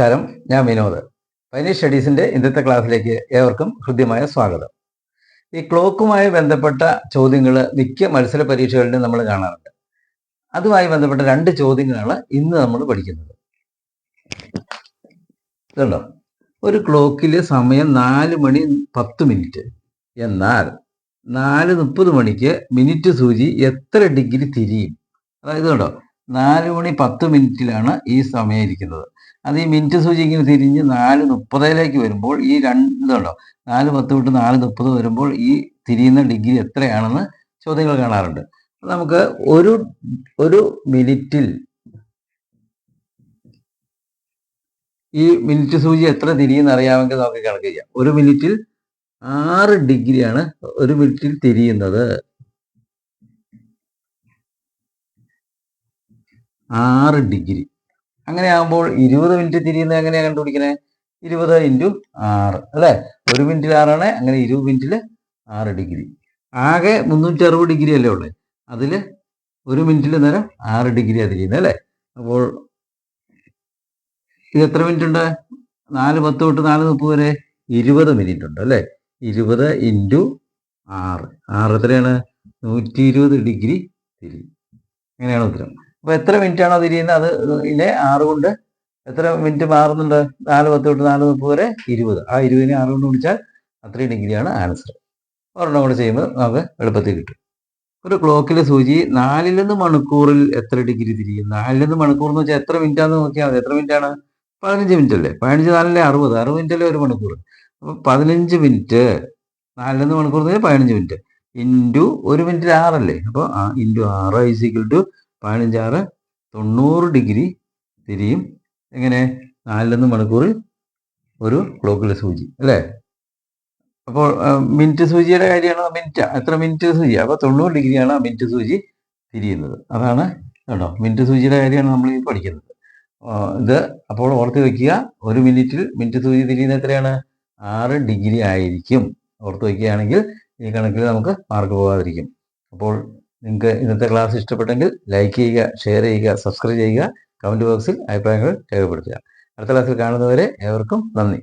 നമസ്കാരം, ഞാൻ വിനോദ്. പൈനീർ സ്റ്റഡീസിന്റെ ഇന്നത്തെ ക്ലാസ്സിലേക്ക് ഏവർക്കും ഹൃദ്യമായ സ്വാഗതം. ഈ ക്ലോക്കുമായി ബന്ധപ്പെട്ട ചോദ്യങ്ങൾ മിക്ക മത്സര പരീക്ഷകളിലും നമ്മൾ കാണാറുണ്ട്. അതുമായി ബന്ധപ്പെട്ട 2 ചോദ്യങ്ങളാണ് ഇന്ന് നമ്മൾ പഠിക്കുന്നത്. ഇതുണ്ടോ, ഒരു ക്ലോക്കിൽ സമയം 4 മണി 10 മിനിറ്റ്. എന്നാൽ 4:30 മണിക്ക് മിനിറ്റ് സൂചി എത്ര ഡിഗ്രി തിരിയും? അതായത് കണ്ടോ, 4 മണി 10 മിനിറ്റിലാണ് ഈ സമയം ഇരിക്കുന്നത്. അത് ഈ മിനിറ്റ് സൂചി ഇങ്ങനെ തിരിഞ്ഞ് 4:30 വരുമ്പോൾ ഈ കണ്ടോ, 4:10 തൊട്ട് 4:30 വരുമ്പോൾ ഈ തിരിയുന്ന ഡിഗ്രി എത്രയാണെന്ന് ചോദ്യങ്ങൾ കാണാറുണ്ട്. നമുക്ക് ഒരു മിനിറ്റിൽ ഈ മിനിറ്റ് സൂചി എത്ര തിരിയുന്ന അറിയാമെങ്കിൽ നമുക്ക് കണക്ക് ചെയ്യാം. ഒരു മിനിറ്റിൽ 6 ഡിഗ്രിയാണ് ഒരു മിനിറ്റിൽ തിരിയുന്നത്. 6 ഡിഗ്രി. അങ്ങനെ ആകുമ്പോൾ 20 മിനിറ്റ് തിരിയുന്നത് എങ്ങനെയാണ് കണ്ടുപിടിക്കണേ? 20 × 6 അല്ലേ? ഒരു മിനിറ്റിൽ 6 അങ്ങനെ 20 മിനിറ്റിൽ 6 ഡിഗ്രി. ആകെ 360 ഡിഗ്രി അല്ലേ ഉള്ളത്. അതിൽ ഒരു മിനിറ്റിൽ നേരം 6 ഡിഗ്രിയാണ് തിരിയുന്നത് അല്ലേ? അപ്പോൾ ഇത് എത്ര മിനിറ്റ് ഉണ്ട്? 4:10 തൊട്ട് 4:30 വരെ 20 മിനിറ്റ് ഉണ്ട് അല്ലേ? 20 × 6 എത്രയാണ്? 120 ഡിഗ്രി തിരിയും. അങ്ങനെയാണ് ഉത്തരം. അപ്പോൾ എത്ര മിനിറ്റ് ആണോ തിരിയുന്നത് അത് ഇതിനെ 6 കൊണ്ട് എത്ര മിനിറ്റ് മാറുന്നുണ്ട്? 4:10 തൊട്ട് 4:30 വരെ 20. ആ 20നെ 6 കൊണ്ട് ഗുണിച്ചാൽ അത്രയും ഡിഗ്രിയാണ് ആൻസർ. ഒരെണ്ണം കൂടെ ചെയ്യുമ്പോൾ നമുക്ക് എളുപ്പത്തിൽ കിട്ടും. ഒരു ക്ലോക്കിൽ സൂചി 4 മണിക്കൂറിൽ എത്ര ഡിഗ്രി തിരിയും? 4 മണിക്കൂർ എന്ന് വെച്ചാൽ എത്ര മിനിറ്റാന്ന് നോക്കിയാൽ മതി. എത്ര മിനിറ്റാണ്? 15 മിനിറ്റ് അല്ലേ? 15 4 60 മിനിറ്റ് അല്ലേ ഒരു മണിക്കൂർ. അപ്പോൾ 15 മിനിറ്റ് 4 മണിക്കൂർ എന്ന് വെച്ചാൽ 15 മിനിറ്റ് ഇൻറ്റു ഒരു മിനിറ്റിൽ 6 അല്ലേ? അപ്പോൾ ഇൻറ്റു 6 = 15 90 ഡിഗ്രി തിരിയും. എങ്ങനെ? 4 മണിക്കൂറിൽ ഒരു ക്ലോക്കിലെ സൂചി അല്ലേ? അപ്പോൾ മിനിറ്റ് സൂചിയുടെ കാര്യമാണ് മിനിറ്റ്. എത്ര മിനിറ്റ് സൂചി? അപ്പോൾ 90 ഡിഗ്രിയാണ് ആ മിനിറ്റ് സൂചി തിരിയുന്നത്. അതാണ് കേട്ടോ, മിനിറ്റ് സൂചിയുടെ കാര്യമാണ് നമ്മൾ ഈ പഠിക്കുന്നത്. ഇത് അപ്പോൾ ഓർത്ത് വയ്ക്കുക, ഒരു മിനിറ്റിൽ മിനിറ്റ് സൂചി തിരിയുന്നത് എത്രയാണ്? 6 ഡിഗ്രി ആയിരിക്കും. ഓർത്ത് വയ്ക്കുകയാണെങ്കിൽ ഈ കണക്കിൽ നമുക്ക് മാർക്ക് പോകാതിരിക്കും. അപ്പോൾ നിങ്ങൾക്ക് ഇന്നത്തെ ക്ലാസ് ഇഷ്ടപ്പെട്ടെങ്കിൽ ലൈക്ക് ചെയ്യുക, ഷെയർ ചെയ്യുക, സബ്സ്ക്രൈബ് ചെയ്യുക, കമൻറ്റ് ബോക്സിൽ അഭിപ്രായങ്ങൾ രേഖപ്പെടുത്തുക. അടുത്ത ക്ലാസ്സിൽ കാണുന്നവരെ ഏവർക്കും നന്ദി.